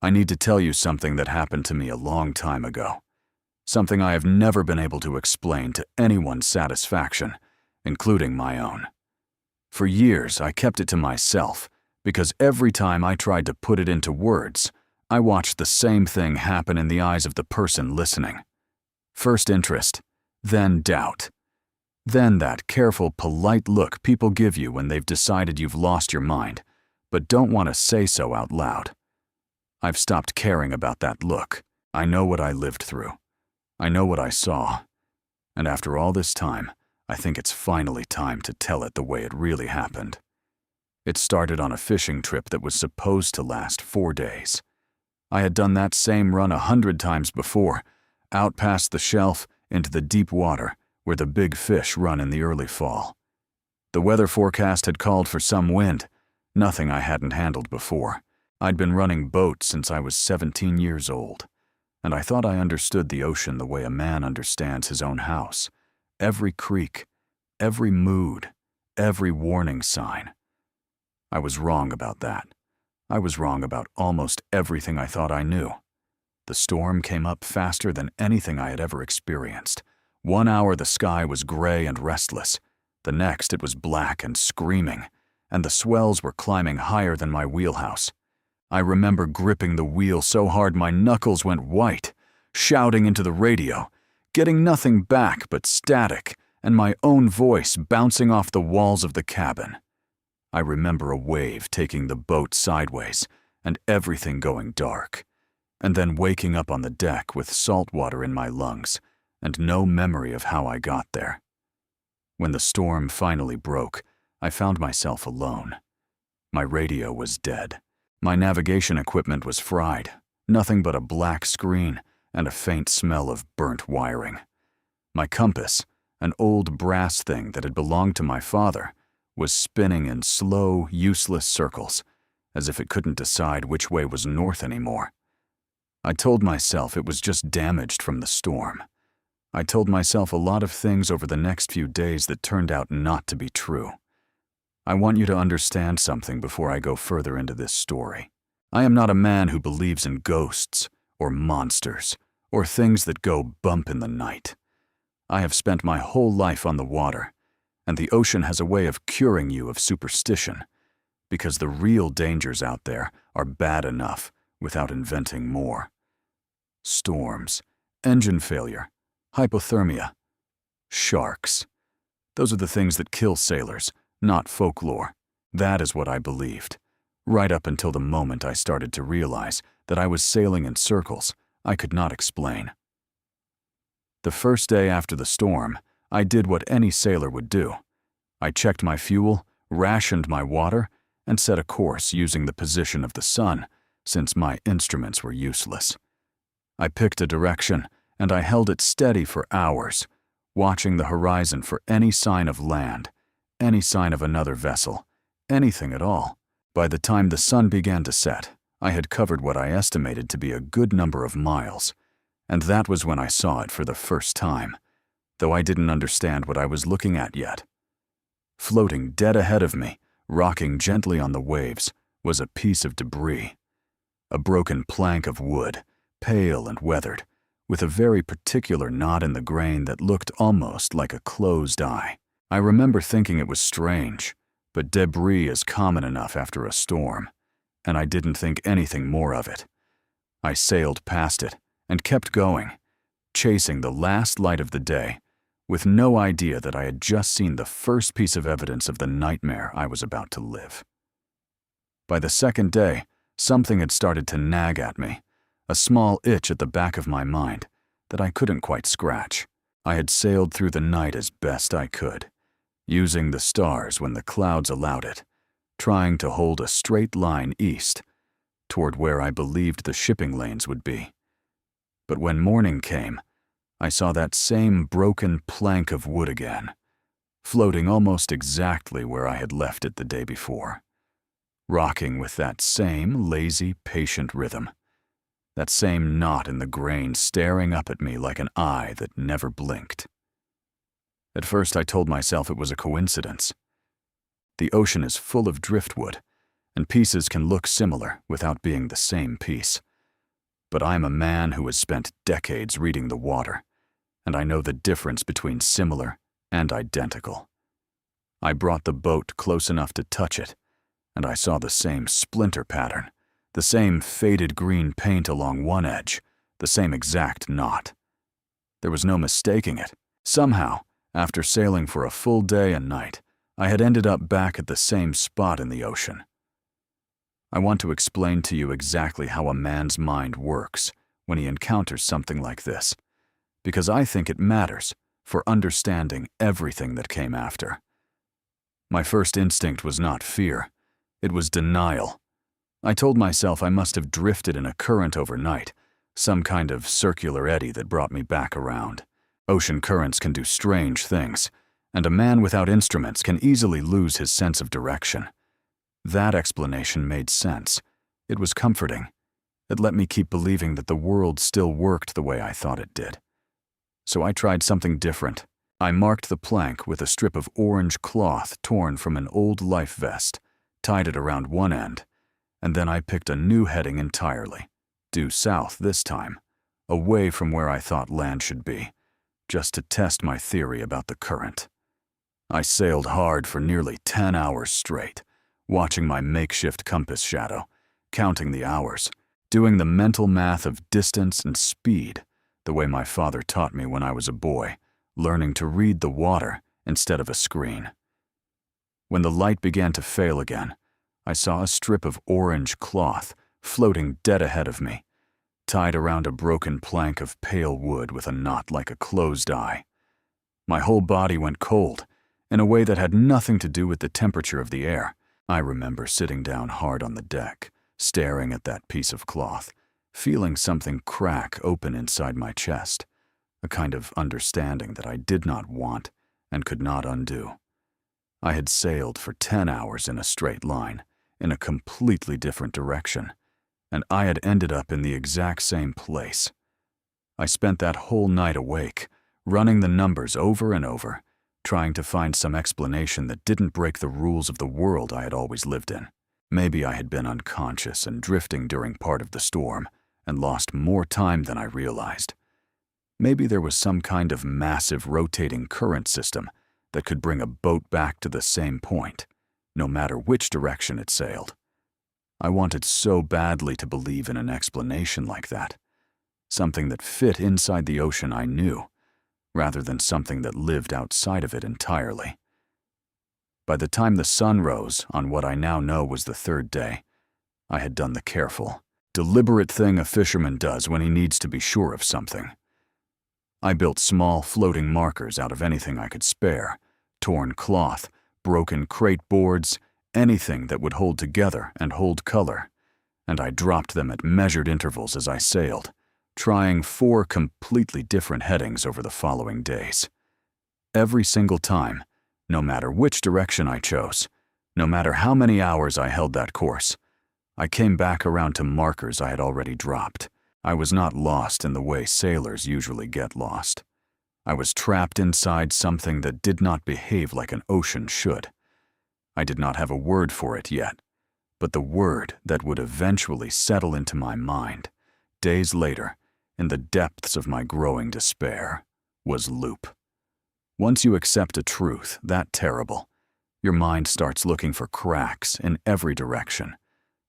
I need to tell you something that happened to me a long time ago. Something I have never been able to explain to anyone's satisfaction, including my own. For years, I kept it to myself, because every time I tried to put it into words, I watched the same thing happen in the eyes of the person listening. First interest, then doubt. Then that careful, polite look people give you when they've decided you've lost your mind, but don't want to say so out loud. I've stopped caring about that look. I know what I lived through. I know what I saw. And after all this time, I think it's finally time to tell it the way it really happened. It started on a fishing trip that was supposed to last 4 days. I had done that same run 100 times before, out past the shelf into the deep water where the big fish run in the early fall. The weather forecast had called for some wind, nothing I hadn't handled before. I'd been running boats since I was 17 years old, and I thought I understood the ocean the way a man understands his own house. Every creak, every mood, every warning sign. I was wrong about that. I was wrong about almost everything I thought I knew. The storm came up faster than anything I had ever experienced. 1 hour the sky was gray and restless. The next it was black and screaming, and the swells were climbing higher than my wheelhouse. I remember gripping the wheel so hard my knuckles went white, shouting into the radio, getting nothing back but static and my own voice bouncing off the walls of the cabin. I remember a wave taking the boat sideways and everything going dark, and then waking up on the deck with salt water in my lungs and no memory of how I got there. When the storm finally broke, I found myself alone. My radio was dead. My navigation equipment was fried, nothing but a black screen and a faint smell of burnt wiring. My compass, an old brass thing that had belonged to my father, was spinning in slow, useless circles, as if it couldn't decide which way was north anymore. I told myself it was just damaged from the storm. I told myself a lot of things over the next few days that turned out not to be true. I want you to understand something before I go further into this story. I am not a man who believes in ghosts, or monsters, or things that go bump in the night. I have spent my whole life on the water, and the ocean has a way of curing you of superstition, because the real dangers out there are bad enough without inventing more. Storms, engine failure, hypothermia, sharks. Those are the things that kill sailors, not folklore. That is what I believed, right up until the moment I started to realize that I was sailing in circles I could not explain. The first day after the storm, I did what any sailor would do. I checked my fuel, rationed my water, and set a course using the position of the sun, since my instruments were useless. I picked a direction, and I held it steady for hours, watching the horizon for any sign of land, any sign of another vessel, anything at all. By the time the sun began to set, I had covered what I estimated to be a good number of miles, and that was when I saw it for the first time, though I didn't understand what I was looking at yet. Floating dead ahead of me, rocking gently on the waves, was a piece of debris. A broken plank of wood, pale and weathered, with a very particular knot in the grain that looked almost like a closed eye. I remember thinking it was strange, but debris is common enough after a storm, and I didn't think anything more of it. I sailed past it and kept going, chasing the last light of the day, with no idea that I had just seen the first piece of evidence of the nightmare I was about to live. By the second day, something had started to nag at me, a small itch at the back of my mind that I couldn't quite scratch. I had sailed through the night as best I could, using the stars when the clouds allowed it, trying to hold a straight line east, toward where I believed the shipping lanes would be. But when morning came, I saw that same broken plank of wood again, floating almost exactly where I had left it the day before, rocking with that same lazy, patient rhythm, that same knot in the grain staring up at me like an eye that never blinked. At first I told myself it was a coincidence. The ocean is full of driftwood, and pieces can look similar without being the same piece. But I'm a man who has spent decades reading the water, and I know the difference between similar and identical. I brought the boat close enough to touch it, and I saw the same splinter pattern, the same faded green paint along one edge, the same exact knot. There was no mistaking it. Somehow, after sailing for a full day and night, I had ended up back at the same spot in the ocean. I want to explain to you exactly how a man's mind works when he encounters something like this, because I think it matters for understanding everything that came after. My first instinct was not fear, it was denial. I told myself I must have drifted in a current overnight, some kind of circular eddy that brought me back around. Ocean currents can do strange things, and a man without instruments can easily lose his sense of direction. That explanation made sense. It was comforting. It let me keep believing that the world still worked the way I thought it did. So I tried something different. I marked the plank with a strip of orange cloth torn from an old life vest, tied it around one end, and then I picked a new heading entirely, due south this time, away from where I thought land should be, just to test my theory about the current. I sailed hard for nearly 10 hours straight, watching my makeshift compass shadow, counting the hours, doing the mental math of distance and speed, the way my father taught me when I was a boy, learning to read the water instead of a screen. When the light began to fail again, I saw a strip of orange cloth floating dead ahead of me, tied around a broken plank of pale wood with a knot like a closed eye. My whole body went cold, in a way that had nothing to do with the temperature of the air. I remember sitting down hard on the deck, staring at that piece of cloth, feeling something crack open inside my chest, a kind of understanding that I did not want and could not undo. I had sailed for 10 hours in a straight line, in a completely different direction, and I had ended up in the exact same place. I spent that whole night awake, running the numbers over and over, trying to find some explanation that didn't break the rules of the world I had always lived in. Maybe I had been unconscious and drifting during part of the storm, and lost more time than I realized. Maybe there was some kind of massive rotating current system that could bring a boat back to the same point, no matter which direction it sailed. I wanted so badly to believe in an explanation like that, something that fit inside the ocean I knew, rather than something that lived outside of it entirely. By the time the sun rose on what I now know was the third day, I had done the careful, deliberate thing a fisherman does when he needs to be sure of something. I built small floating markers out of anything I could spare, torn cloth, broken crate boards, anything that would hold together and hold color, and I dropped them at measured intervals as I sailed, trying 4 completely different headings over the following days. Every single time, no matter which direction I chose, no matter how many hours I held that course, I came back around to markers I had already dropped. I was not lost in the way sailors usually get lost. I was trapped inside something that did not behave like an ocean should. I did not have a word for it yet, but the word that would eventually settle into my mind, days later, in the depths of my growing despair, was loop. Once you accept a truth that terrible, your mind starts looking for cracks in every direction,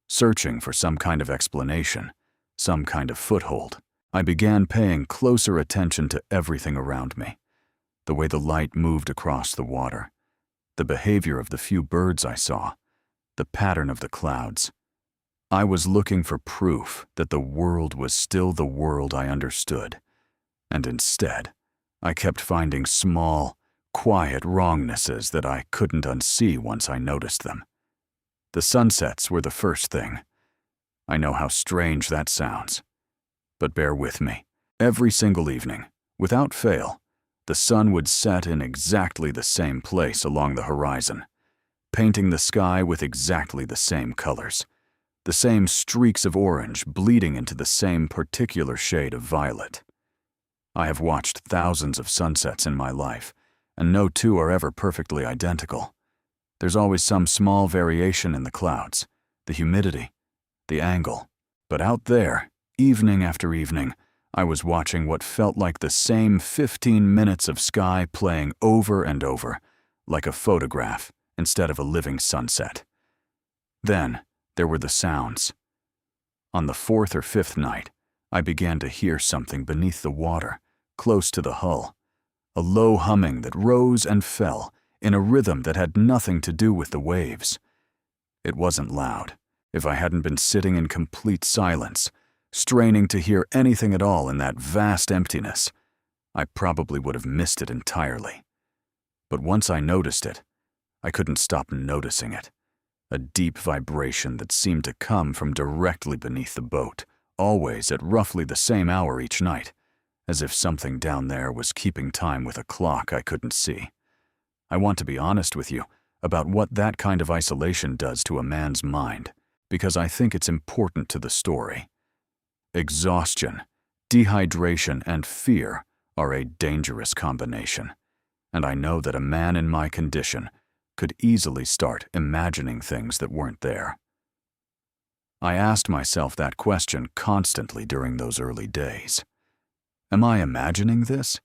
searching for some kind of explanation, some kind of foothold. I began paying closer attention to everything around me, the way the light moved across the water, the behavior of the few birds I saw, the pattern of the clouds. I was looking for proof that the world was still the world I understood, and instead, I kept finding small, quiet wrongnesses that I couldn't unsee once I noticed them. The sunsets were the first thing. I know how strange that sounds, but bear with me. Every single evening, without fail, the sun would set in exactly the same place along the horizon, painting the sky with exactly the same colors, the same streaks of orange bleeding into the same particular shade of violet. I have watched thousands of sunsets in my life, and no two are ever perfectly identical. There's always some small variation in the clouds, the humidity, the angle. But out there, evening after evening, I was watching what felt like the same 15 minutes of sky playing over and over, like a photograph instead of a living sunset. Then, there were the sounds. On the fourth or fifth night, I began to hear something beneath the water, close to the hull, a low humming that rose and fell in a rhythm that had nothing to do with the waves. It wasn't loud. If I hadn't been sitting in complete silence, straining to hear anything at all in that vast emptiness, I probably would have missed it entirely. But once I noticed it, I couldn't stop noticing it. A deep vibration that seemed to come from directly beneath the boat, always at roughly the same hour each night, as if something down there was keeping time with a clock I couldn't see. I want to be honest with you about what that kind of isolation does to a man's mind, because I think it's important to the story. Exhaustion, dehydration, and fear are a dangerous combination, and I know that a man in my condition could easily start imagining things that weren't there. I asked myself that question constantly during those early days. Am I imagining this?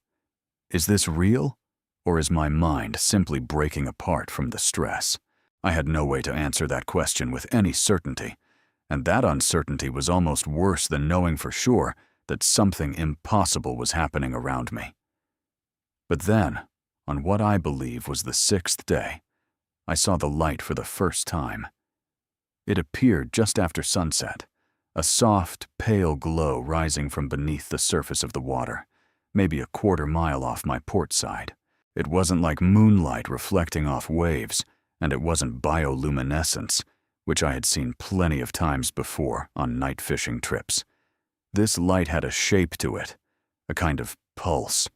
Is this real? Or is my mind simply breaking apart from the stress? I had no way to answer that question with any certainty, and that uncertainty was almost worse than knowing for sure that something impossible was happening around me. But then, on what I believe was the sixth day, I saw the light for the first time. It appeared just after sunset, a soft, pale glow rising from beneath the surface of the water, maybe a quarter-mile off my port side. It wasn't like moonlight reflecting off waves, and it wasn't bioluminescence, which I had seen plenty of times before on night fishing trips. This light had a shape to it, a kind of pulse,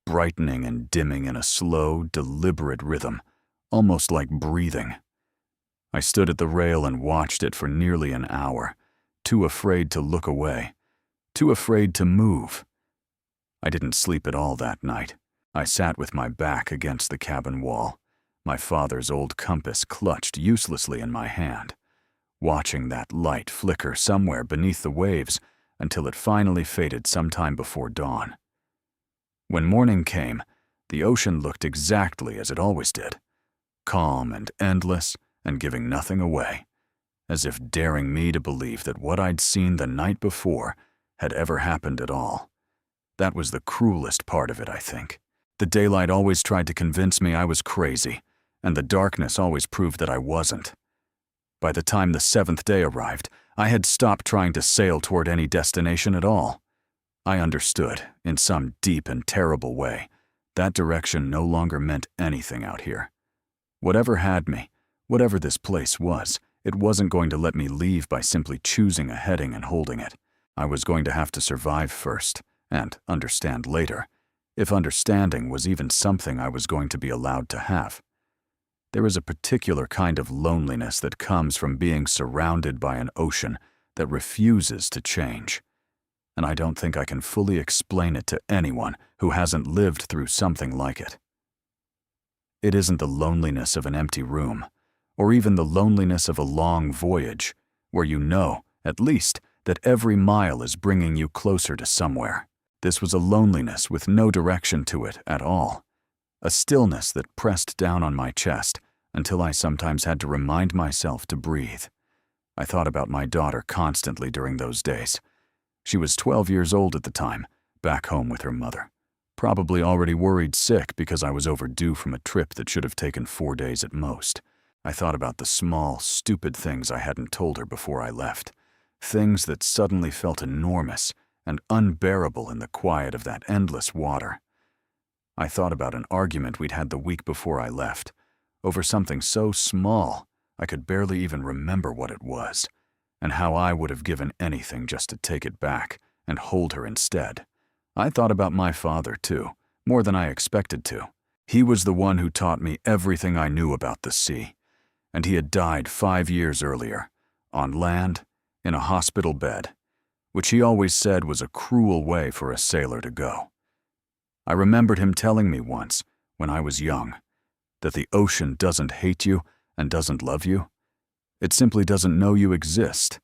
brightening and dimming in a slow, deliberate rhythm, almost like breathing. I stood at the rail and watched it for nearly an hour, too afraid to look away, too afraid to move. I didn't sleep at all that night. I sat with my back against the cabin wall, my father's old compass clutched uselessly in my hand, watching that light flicker somewhere beneath the waves until it finally faded sometime before dawn. When morning came, the ocean looked exactly as it always did, calm and endless and giving nothing away, as if daring me to believe that what I'd seen the night before had ever happened at all. That was the cruelest part of it, I think. The daylight always tried to convince me I was crazy, and the darkness always proved that I wasn't. By the time the seventh day arrived, I had stopped trying to sail toward any destination at all. I understood, in some deep and terrible way, that direction no longer meant anything out here. Whatever had me, whatever this place was, it wasn't going to let me leave by simply choosing a heading and holding it. I was going to have to survive first, and understand later, if understanding was even something I was going to be allowed to have. There is a particular kind of loneliness that comes from being surrounded by an ocean that refuses to change, and I don't think I can fully explain it to anyone who hasn't lived through something like it. It isn't the loneliness of an empty room, or even the loneliness of a long voyage, where you know, at least, that every mile is bringing you closer to somewhere. This was a loneliness with no direction to it at all, a stillness that pressed down on my chest until I sometimes had to remind myself to breathe. I thought about my daughter constantly during those days. She was 12 years old at the time, back home with her mother, probably already worried sick because I was overdue from a trip that should have taken 4 days at most. I thought about the small, stupid things I hadn't told her before I left, things that suddenly felt enormous and unbearable in the quiet of that endless water. I thought about an argument we'd had the week before I left, over something so small I could barely even remember what it was, and how I would have given anything just to take it back and hold her instead. I thought about my father, too, more than I expected to. He was the one who taught me everything I knew about the sea, and he had died 5 years earlier, on land, in a hospital bed, which he always said was a cruel way for a sailor to go. I remembered him telling me once, when I was young, that the ocean doesn't hate you and doesn't love you. It simply doesn't know you exist.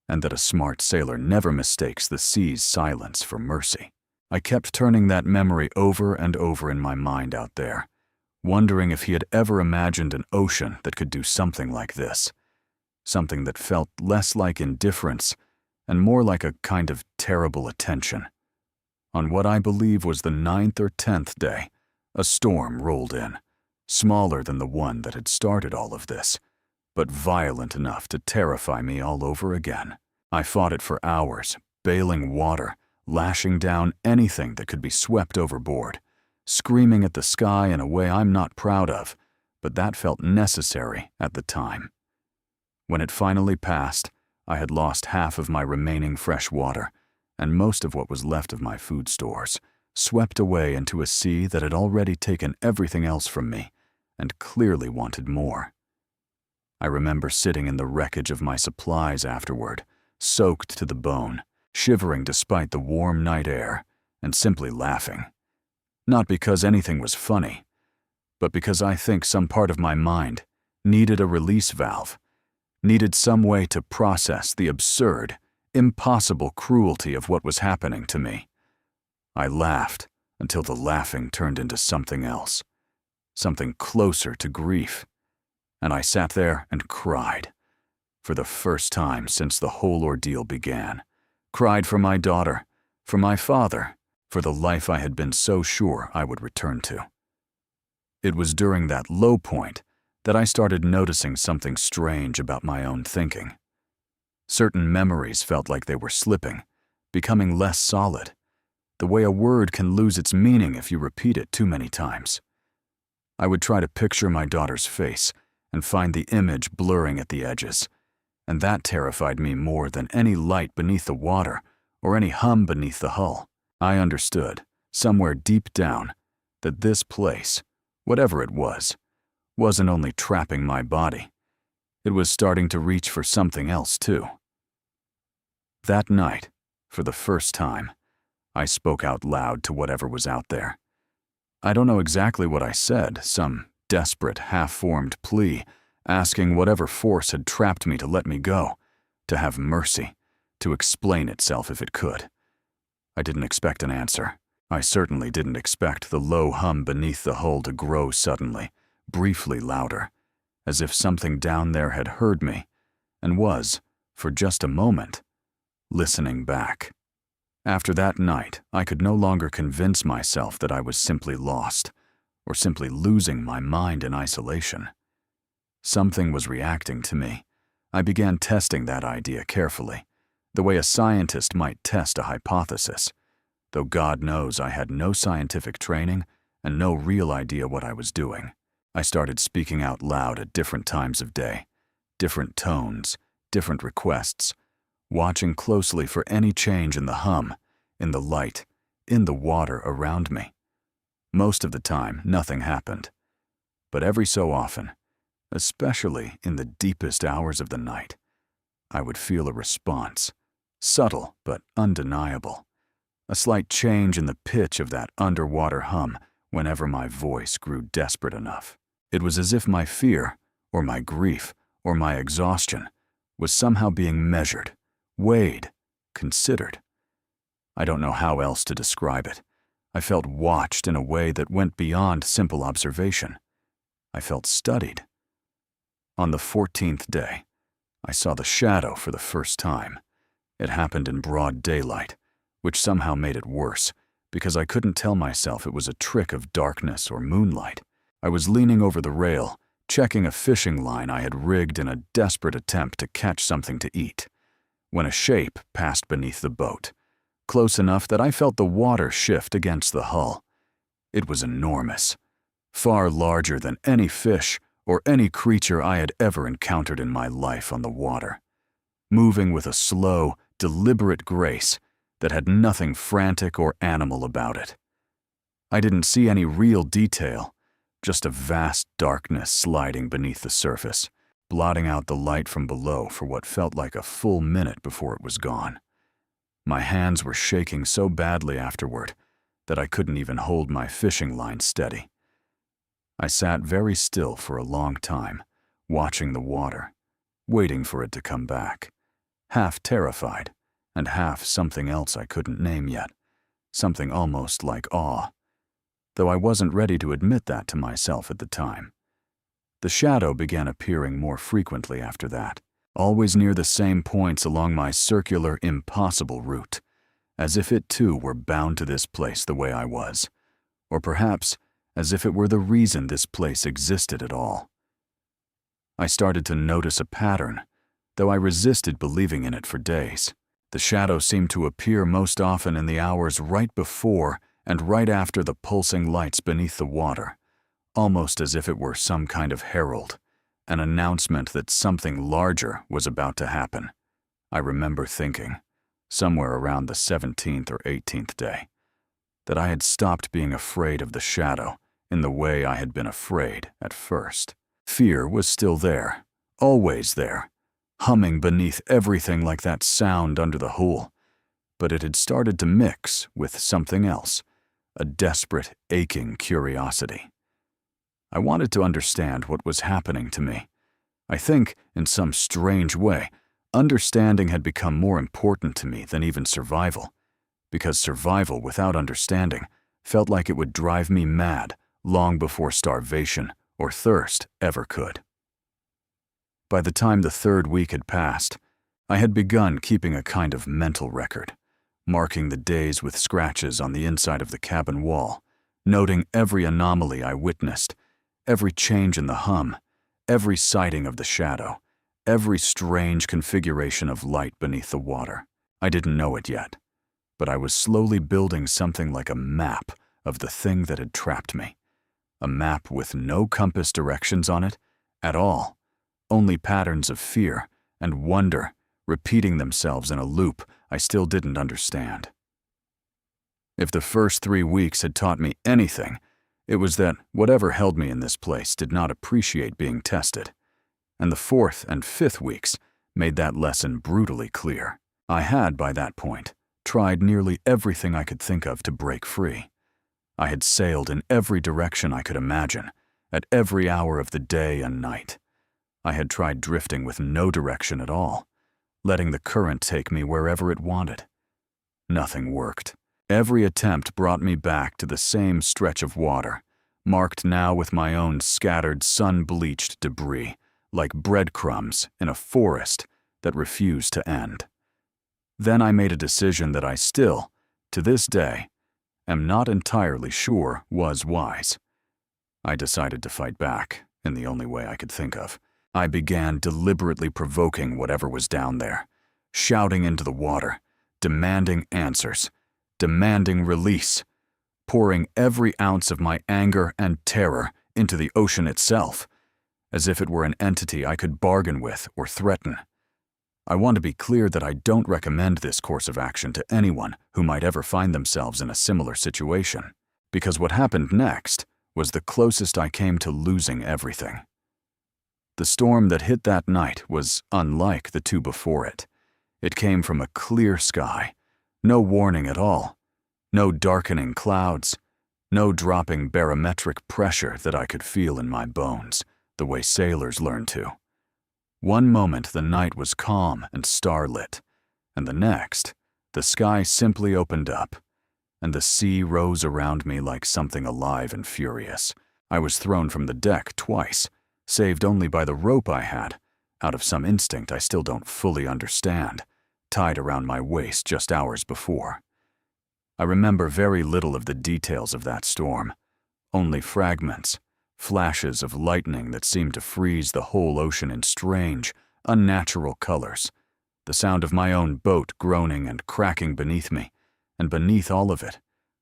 and that a smart sailor never mistakes the sea's silence for mercy. I kept turning that memory over and over in my mind out there, wondering if he had ever imagined an ocean that could do something like this, something that felt less like indifference and more like a kind of terrible attention. On what I believe was the 9th or 10th day, a storm rolled in, smaller than the one that had started all of this, but violent enough to terrify me all over again. I fought it for hours, bailing water, lashing down anything that could be swept overboard, screaming at the sky in a way I'm not proud of, but that felt necessary at the time. When it finally passed, I had lost half of my remaining fresh water, and most of what was left of my food stores, swept away into a sea that had already taken everything else from me and clearly wanted more. I remember sitting in the wreckage of my supplies afterward, soaked to the bone, shivering despite the warm night air, and simply laughing. Not because anything was funny, but because I think some part of my mind needed a release valve, needed some way to process the absurd, impossible cruelty of what was happening to me. I laughed until the laughing turned into something else, something closer to grief. And I sat there and cried, for the first time since the whole ordeal began. Cried for my daughter, for my father, for the life I had been so sure I would return to. It was during that low point that I started noticing something strange about my own thinking. Certain memories felt like they were slipping, becoming less solid, the way a word can lose its meaning if you repeat it too many times. I would try to picture my daughter's face and find the image blurring at the edges, and that terrified me more than any light beneath the water or any hum beneath the hull. I understood, somewhere deep down, that this place, whatever it was, wasn't only trapping my body. It was starting to reach for something else too. That night, for the first time, I spoke out loud to whatever was out there. I don't know exactly what I said, some desperate, half-formed plea, asking whatever force had trapped me to let me go, to have mercy, to explain itself if it could. I didn't expect an answer. I certainly didn't expect the low hum beneath the hull to grow suddenly, briefly louder, as if something down there had heard me and was, for just a moment, listening back. After that night, I could no longer convince myself that I was simply lost, or simply losing my mind in isolation. Something was reacting to me. I began testing that idea carefully, the way a scientist might test a hypothesis, though God knows I had no scientific training and no real idea what I was doing. I started speaking out loud at different times of day, different tones, different requests, watching closely for any change in the hum, in the light, in the water around me. Most of the time, nothing happened. But every so often, especially in the deepest hours of the night, I would feel a response, subtle but undeniable, a slight change in the pitch of that underwater hum whenever my voice grew desperate enough. It was as if my fear, or my grief, or my exhaustion was somehow being measured, weighed, considered. I don't know how else to describe it. I felt watched in a way that went beyond simple observation. I felt studied. On the 14th day, I saw the shadow for the first time. It happened in broad daylight, which somehow made it worse, because I couldn't tell myself it was a trick of darkness or moonlight. I was leaning over the rail, checking a fishing line I had rigged in a desperate attempt to catch something to eat, when a shape passed beneath the boat, close enough that I felt the water shift against the hull. It was enormous, far larger than any fish or any creature I had ever encountered in my life on the water, moving with a slow, deliberate grace that had nothing frantic or animal about it. I didn't see any real detail, just a vast darkness sliding beneath the surface, blotting out the light from below for what felt like a full minute before it was gone. My hands were shaking so badly afterward that I couldn't even hold my fishing line steady. I sat very still for a long time, watching the water, waiting for it to come back. half terrified, and half something else I couldn't name yet, something almost like awe, though I wasn't ready to admit that to myself at the time. The shadow began appearing more frequently after that, always near the same points along my circular, impossible route, as if it too were bound to this place the way I was, or perhaps as if it were the reason this place existed at all. I started to notice a pattern, though I resisted believing in it for days. The shadow seemed to appear most often in the hours right before and right after the pulsing lights beneath the water, almost as if it were some kind of herald, an announcement that something larger was about to happen. I remember thinking, somewhere around the 17th or 18th day, that I had stopped being afraid of the shadow in the way I had been afraid at first. Fear was still there, always there, humming beneath everything like that sound under the hull, but it had started to mix with something else, a desperate, aching curiosity. I wanted to understand what was happening to me. I think, in some strange way, understanding had become more important to me than even survival, because survival without understanding felt like it would drive me mad long before starvation or thirst ever could. By the time the third week had passed, I had begun keeping a kind of mental record, marking the days with scratches on the inside of the cabin wall, noting every anomaly I witnessed, every change in the hum, every sighting of the shadow, every strange configuration of light beneath the water. I didn't know it yet, but I was slowly building something like a map of the thing that had trapped me. A map with no compass directions on it at all, only patterns of fear and wonder repeating themselves in a loop I still didn't understand. If the first 3 weeks had taught me anything, it was that whatever held me in this place did not appreciate being tested, and the 4th and 5th weeks made that lesson brutally clear. I had, by that point, tried nearly everything I could think of to break free. I had sailed in every direction I could imagine, at every hour of the day and night. I had tried drifting with no direction at all, letting the current take me wherever it wanted. Nothing worked. Every attempt brought me back to the same stretch of water, marked now with my own scattered, sun-bleached debris, like breadcrumbs in a forest that refused to end. Then I made a decision that I still, to this day, am not entirely sure was wise. I decided to fight back in the only way I could think of. I began deliberately provoking whatever was down there, shouting into the water, demanding answers, demanding release, pouring every ounce of my anger and terror into the ocean itself, as if it were an entity I could bargain with or threaten. I want to be clear that I don't recommend this course of action to anyone who might ever find themselves in a similar situation, because what happened next was the closest I came to losing everything. The storm that hit that night was unlike the two before it. It came from a clear sky, no warning at all, no darkening clouds, no dropping barometric pressure that I could feel in my bones, the way sailors learn to. One moment the night was calm and starlit, and the next, the sky simply opened up, and the sea rose around me like something alive and furious. I was thrown from the deck twice, saved only by the rope I had, out of some instinct I still don't fully understand, tied around my waist just hours before. I remember very little of the details of that storm, only fragments, flashes of lightning that seemed to freeze the whole ocean in strange, unnatural colors, the sound of my own boat groaning and cracking beneath me, and beneath all of it,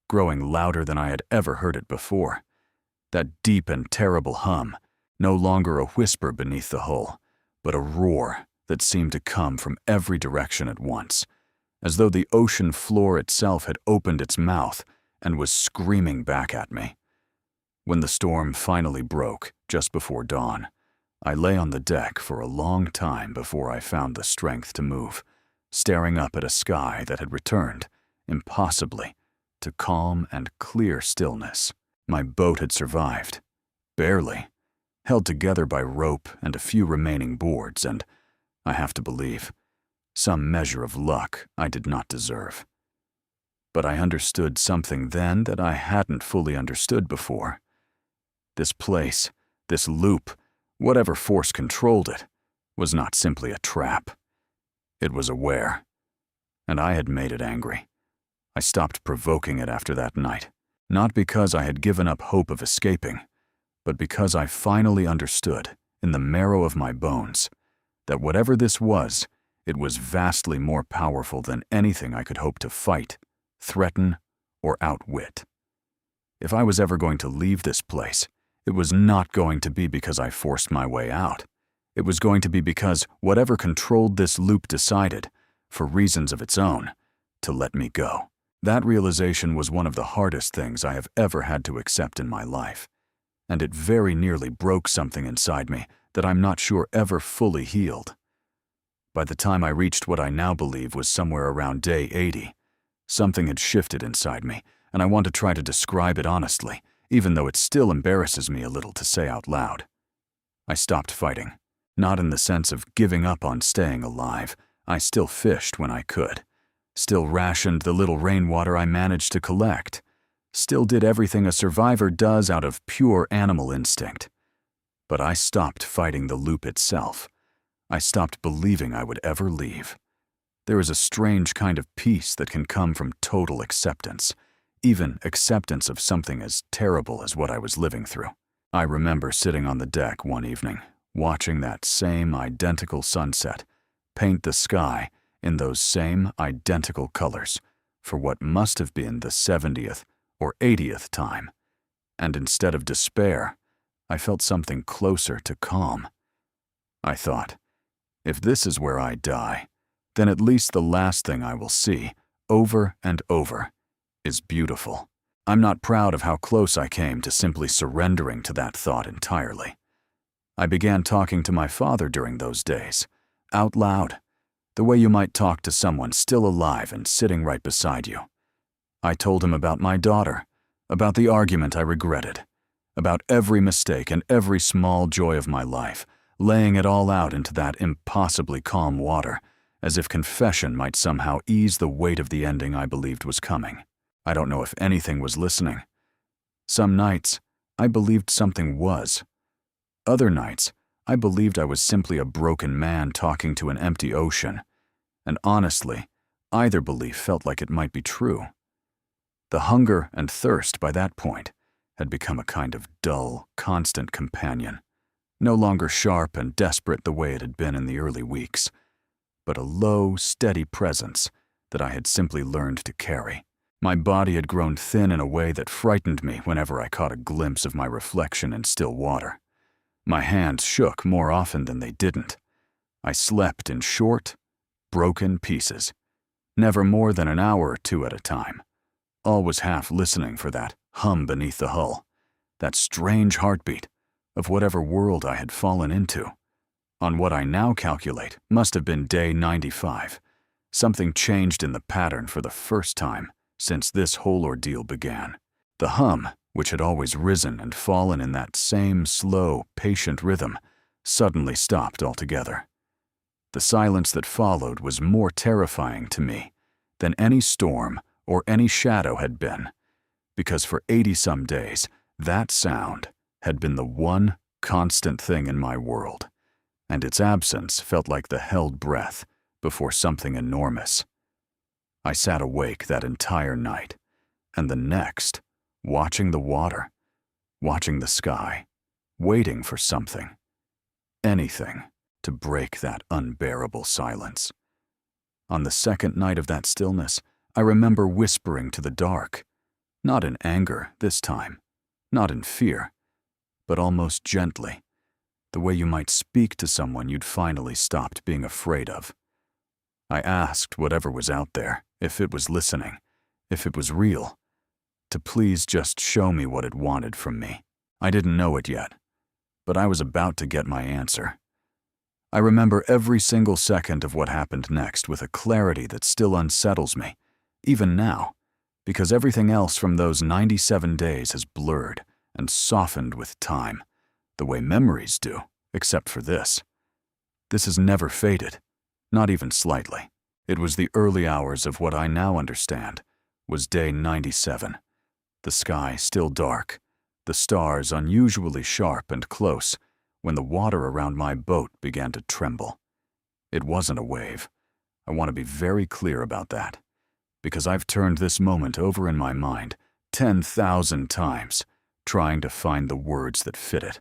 growing louder than I had ever heard it before, that deep and terrible hum, no longer a whisper beneath the hull, but a roar that seemed to come from every direction at once, as though the ocean floor itself had opened its mouth and was screaming back at me. When the storm finally broke, just before dawn, I lay on the deck for a long time before I found the strength to move, staring up at a sky that had returned, impossibly, to calm and clear stillness. My boat had survived, barely, held together by rope and a few remaining boards, and, I have to believe, some measure of luck I did not deserve. But I understood something then that I hadn't fully understood before. This place, this loop, whatever force controlled it, was not simply a trap. It was aware, and I had made it angry. I stopped provoking it after that night, not because I had given up hope of escaping, but because I finally understood, in the marrow of my bones, that whatever this was, it was vastly more powerful than anything I could hope to fight, threaten, or outwit. If I was ever going to leave this place, it was not going to be because I forced my way out. It was going to be because whatever controlled this loop decided, for reasons of its own, to let me go. That realization was one of the hardest things I have ever had to accept in my life, and it very nearly broke something inside me that I'm not sure ever fully healed. By the time I reached what I now believe was somewhere around day 80, something had shifted inside me, and I want to try to describe it honestly, even though it still embarrasses me a little to say out loud. I stopped fighting, not in the sense of giving up on staying alive. I still fished when I could, still rationed the little rainwater I managed to collect, still did everything a survivor does out of pure animal instinct. But I stopped fighting the loop itself. I stopped believing I would ever leave. There is a strange kind of peace that can come from total acceptance, even acceptance of something as terrible as what I was living through. I remember sitting on the deck one evening, watching that same identical sunset paint the sky in those same identical colors for what must have been the 70th or 80th time, and instead of despair, I felt something closer to calm. I thought, if this is where I die, then at least the last thing I will see, over and over, is beautiful. I'm not proud of how close I came to simply surrendering to that thought entirely. I began talking to my father during those days, out loud, the way you might talk to someone still alive and sitting right beside you. I told him about my daughter, about the argument I regretted, about every mistake and every small joy of my life, laying it all out into that impossibly calm water, as if confession might somehow ease the weight of the ending I believed was coming. I don't know if anything was listening. Some nights, I believed something was. Other nights, I believed I was simply a broken man talking to an empty ocean, and honestly, either belief felt like it might be true. The hunger and thirst by that point had become a kind of dull, constant companion, no longer sharp and desperate the way it had been in the early weeks, but a low, steady presence that I had simply learned to carry. My body had grown thin in a way that frightened me whenever I caught a glimpse of my reflection in still water. My hands shook more often than they didn't. I slept in short, broken pieces, never more than an hour or two at a time, always half listening for that hum beneath the hull, that strange heartbeat of whatever world I had fallen into. On what I now calculate must have been day 95, something changed in the pattern for the first time since this whole ordeal began. The hum, which had always risen and fallen in that same slow, patient rhythm, suddenly stopped altogether. The silence that followed was more terrifying to me than any storm or any shadow had been, because for 80-some days, that sound had been the one constant thing in my world, and its absence felt like the held breath before something enormous. I sat awake that entire night, and the next, watching the water, watching the sky, waiting for something, anything, to break that unbearable silence. On the second night of that stillness, I remember whispering to the dark, not in anger this time, not in fear, but almost gently, the way you might speak to someone you'd finally stopped being afraid of. I asked whatever was out there, if it was listening, if it was real, to please just show me what it wanted from me. I didn't know it yet, but I was about to get my answer. I remember every single second of what happened next with a clarity that still unsettles me, even now, because everything else from those 97 days has blurred and softened with time, the way memories do, except for this. This has never faded, Not even slightly. It was the early hours of what I now understand was day 97. The sky still dark, the stars unusually sharp and close when the water around my boat began to tremble. It wasn't a wave. I want to be very clear about that, because I've turned this moment over in my mind 10,000 times, trying to find the words that fit it.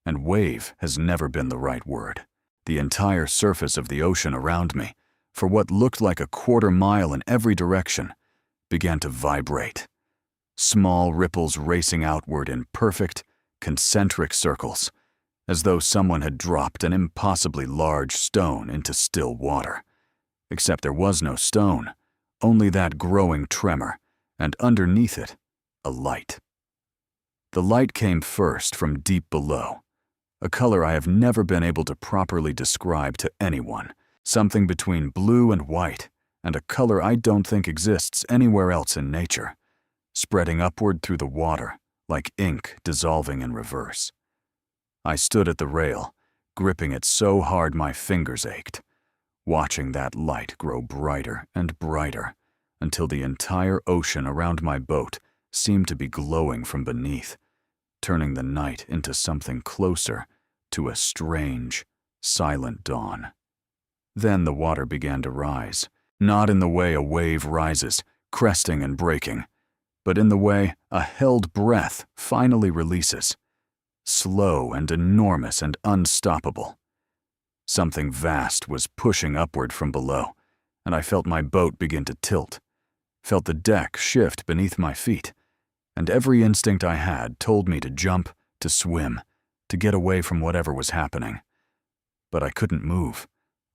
And wave has never been the right word. The entire surface of the ocean around me, for what looked like a quarter mile in every direction, began to vibrate. Small ripples racing outward in perfect, concentric circles, as though someone had dropped an impossibly large stone into still water. Except there was no stone, only that growing tremor, and underneath it, a light. The light came first from deep below, a color I have never been able to properly describe to anyone, something between blue and white, and a color I don't think exists anywhere else in nature, spreading upward through the water like ink dissolving in reverse. I stood at the rail, gripping it so hard my fingers ached, watching that light grow brighter and brighter until the entire ocean around my boat seemed to be glowing from beneath, turning the night into something closer to a strange, silent dawn. Then the water began to rise, not in the way a wave rises, cresting and breaking, but in the way a held breath finally releases, slow and enormous and unstoppable. Something vast was pushing upward from below, and I felt my boat begin to tilt, felt the deck shift beneath my feet, and every instinct I had told me to jump, to swim, to get away from whatever was happening. But I couldn't move.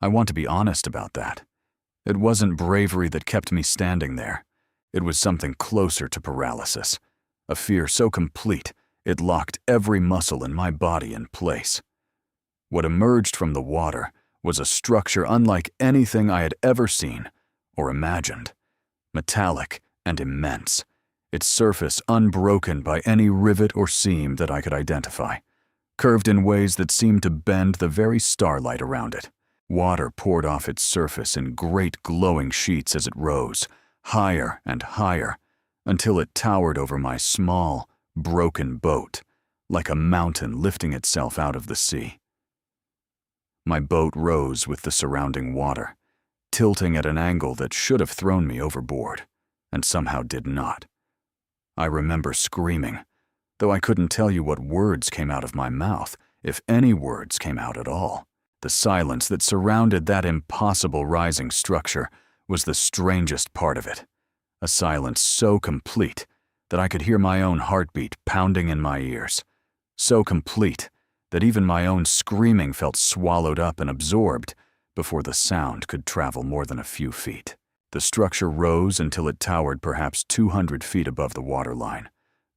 I want to be honest about that. It wasn't bravery that kept me standing there. It was something closer to paralysis, a fear so complete it locked every muscle in my body in place. What emerged from the water was a structure unlike anything I had ever seen or imagined, metallic and immense, its surface unbroken by any rivet or seam that I could identify, curved in ways that seemed to bend the very starlight around it. Water poured off its surface in great glowing sheets as it rose, higher and higher, until it towered over my small, broken boat, like a mountain lifting itself out of the sea. My boat rose with the surrounding water, tilting at an angle that should have thrown me overboard, and somehow did not. I remember screaming, though I couldn't tell you what words came out of my mouth, if any words came out at all. The silence that surrounded that impossible rising structure was the strangest part of it, a silence so complete that I could hear my own heartbeat pounding in my ears, so complete that even my own screaming felt swallowed up and absorbed before the sound could travel more than a few feet. The structure rose until it towered perhaps 200 feet above the waterline,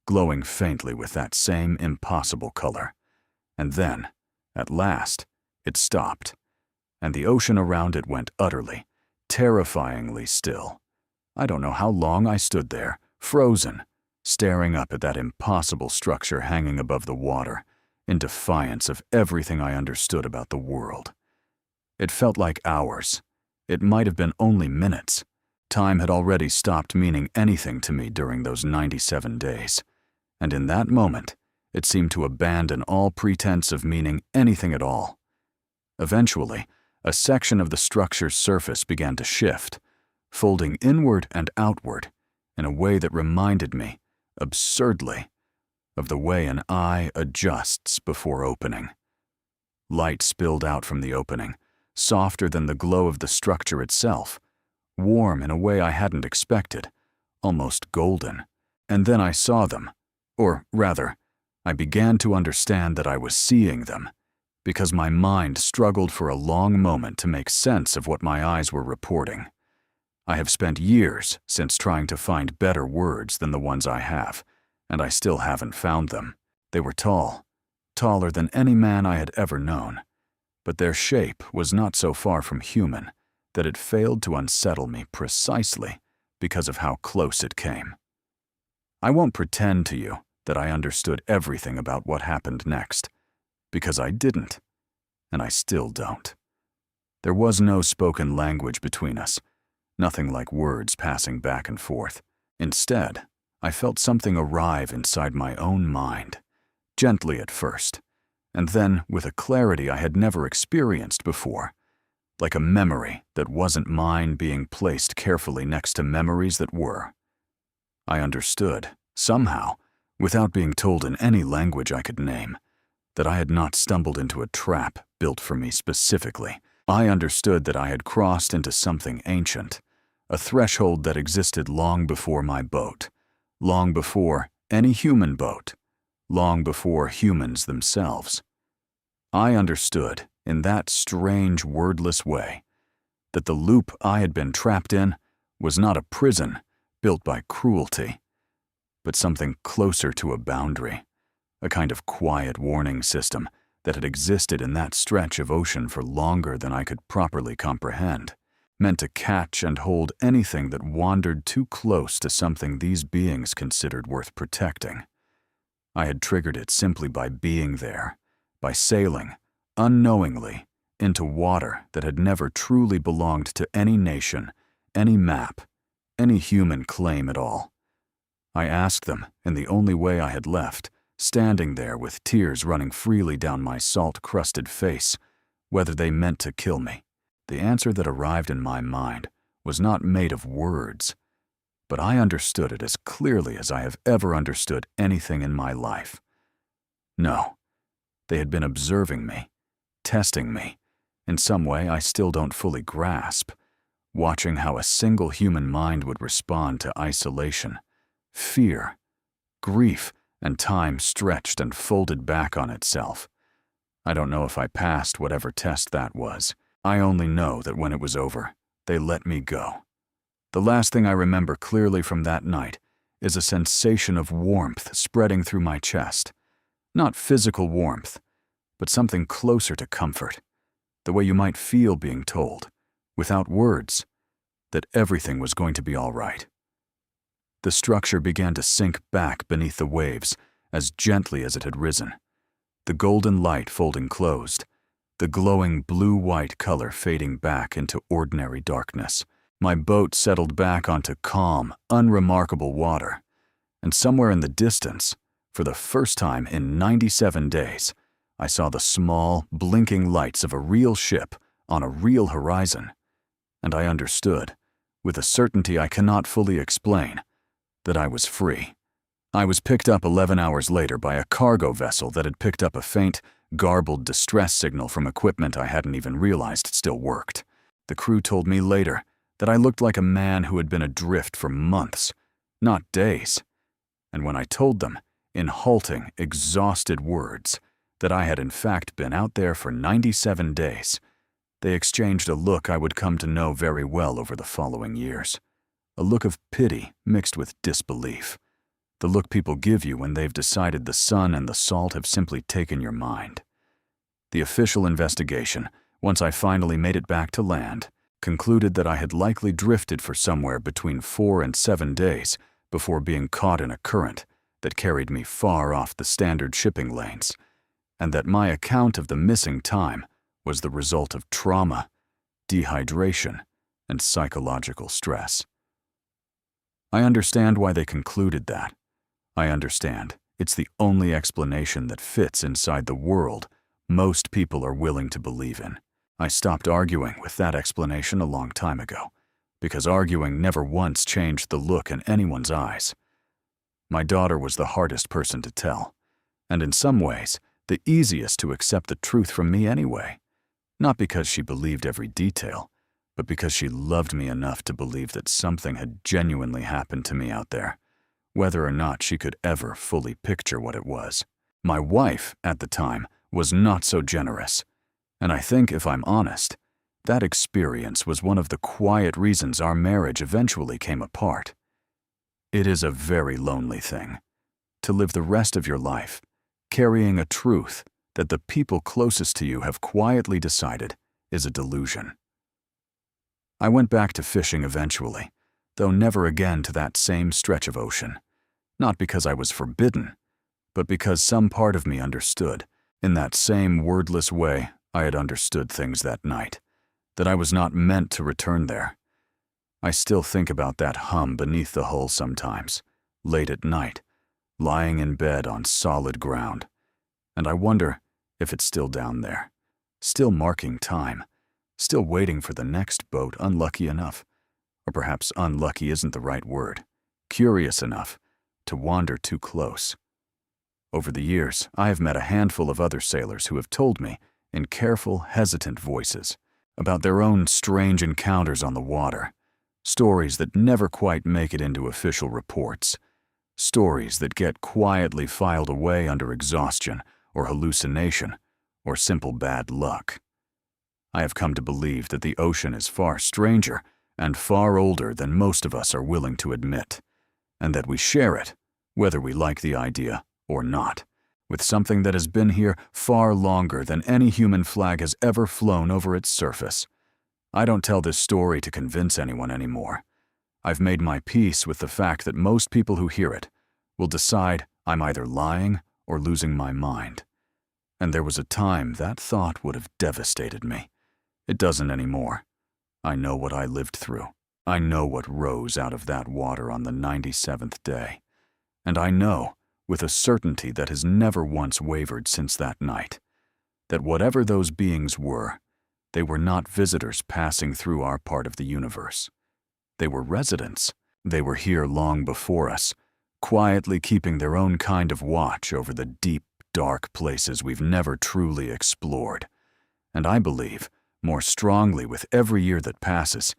glowing faintly with that same impossible color. And then, at last, it stopped, and the ocean around it went utterly, terrifyingly still. I don't know how long I stood there, frozen, staring up at that impossible structure hanging above the water, in defiance of everything I understood about the world. It felt like hours. It might have been only minutes. Time had already stopped meaning anything to me during those 97 days, and in that moment, it seemed to abandon all pretense of meaning anything at all. Eventually, a section of the structure's surface began to shift, folding inward and outward in a way that reminded me, absurdly, of the way an eye adjusts before opening. Light spilled out from the opening, softer than the glow of the structure itself, warm in a way I hadn't expected, almost golden. And then I saw them, or rather, I began to understand that I was seeing them, because my mind struggled for a long moment to make sense of what my eyes were reporting. I have spent years since trying to find better words than the ones I have, and I still haven't found them. They were tall, taller than any man I had ever known, but their shape was not so far from human that it failed to unsettle me precisely because of how close it came. I won't pretend to you that I understood everything about what happened next, because I didn't, and I still don't. There was no spoken language between us, nothing like words passing back and forth. Instead, I felt something arrive inside my own mind, gently at first, and then with a clarity I had never experienced before, like a memory that wasn't mine being placed carefully next to memories that were. I understood, somehow, without being told in any language I could name, that I had not stumbled into a trap built for me specifically. I understood that I had crossed into something ancient, a threshold that existed long before my boat, long before any human boat, long before humans themselves. I understood, in that strange, wordless way, that the loop I had been trapped in was not a prison built by cruelty, but something closer to a boundary, a kind of quiet warning system that had existed in that stretch of ocean for longer than I could properly comprehend, meant to catch and hold anything that wandered too close to something these beings considered worth protecting. I had triggered it simply by being there, by sailing, unknowingly, into water that had never truly belonged to any nation, any map, any human claim at all. I asked them, in the only way I had left, standing there with tears running freely down my salt-crusted face, whether they meant to kill me. The answer that arrived in my mind was not made of words, but I understood it as clearly as I have ever understood anything in my life. No, they had been observing me, testing me, in some way I still don't fully grasp, watching how a single human mind would respond to isolation, fear, grief, and time stretched and folded back on itself. I don't know if I passed whatever test that was. I only know that when it was over, they let me go. The last thing I remember clearly from that night is a sensation of warmth spreading through my chest. Not physical warmth, but something closer to comfort, the way you might feel being told, without words, that everything was going to be all right. The structure began to sink back beneath the waves as gently as it had risen, the golden light folding closed, the glowing blue-white color fading back into ordinary darkness. My boat settled back onto calm, unremarkable water, and somewhere in the distance, for the first time in 97 days, I saw the small, blinking lights of a real ship on a real horizon, and I understood, with a certainty I cannot fully explain, that I was free. I was picked up 11 hours later by a cargo vessel that had picked up a faint, garbled distress signal from equipment I hadn't even realized still worked. The crew told me later that I looked like a man who had been adrift for months, not days. And when I told them, in halting, exhausted words, that I had in fact been out there for 97 days, they exchanged a look I would come to know very well over the following years. A look of pity mixed with disbelief. The look people give you when they've decided the sun and the salt have simply taken your mind. The official investigation, once I finally made it back to land, concluded that I had likely drifted for somewhere between 4 and 7 days before being caught in a current that carried me far off the standard shipping lanes, and that my account of the missing time was the result of trauma, dehydration, and psychological stress. I understand why they concluded that. I understand it's the only explanation that fits inside the world most people are willing to believe in. I stopped arguing with that explanation a long time ago, because arguing never once changed the look in anyone's eyes. My daughter was the hardest person to tell, and in some ways, the easiest to accept the truth from me anyway. Not because she believed every detail, but because she loved me enough to believe that something had genuinely happened to me out there, whether or not she could ever fully picture what it was. My wife, at the time, was not so generous, and I think, if I'm honest, that experience was one of the quiet reasons our marriage eventually came apart. It is a very lonely thing, to live the rest of your life carrying a truth that the people closest to you have quietly decided is a delusion. I went back to fishing eventually, though never again to that same stretch of ocean, not because I was forbidden, but because some part of me understood, in that same wordless way I had understood things that night, that I was not meant to return there. I still think about that hum beneath the hull sometimes, late at night, lying in bed on solid ground, and I wonder if it's still down there, still marking time, still waiting for the next boat unlucky enough, or perhaps unlucky isn't the right word, curious enough to wander too close. Over the years, I have met a handful of other sailors who have told me, in careful, hesitant voices, about their own strange encounters on the water, stories that never quite make it into official reports, stories that get quietly filed away under exhaustion or hallucination or simple bad luck. I have come to believe that the ocean is far stranger and far older than most of us are willing to admit, and that we share it, whether we like the idea or not, with something that has been here far longer than any human flag has ever flown over its surface. I don't tell this story to convince anyone anymore. I've made my peace with the fact that most people who hear it will decide I'm either lying or losing my mind. And there was a time that thought would have devastated me. It doesn't anymore. I know what I lived through. I know what rose out of that water on the 97th day. And I know, with a certainty that has never once wavered since that night, that whatever those beings were, they were not visitors passing through our part of the universe. They were residents. They were here long before us, quietly keeping their own kind of watch over the deep, dark places we've never truly explored. And I believe, more strongly with every year that passes,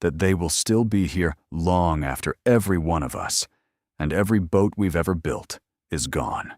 that they will still be here long after every one of us and every boat we've ever built is gone.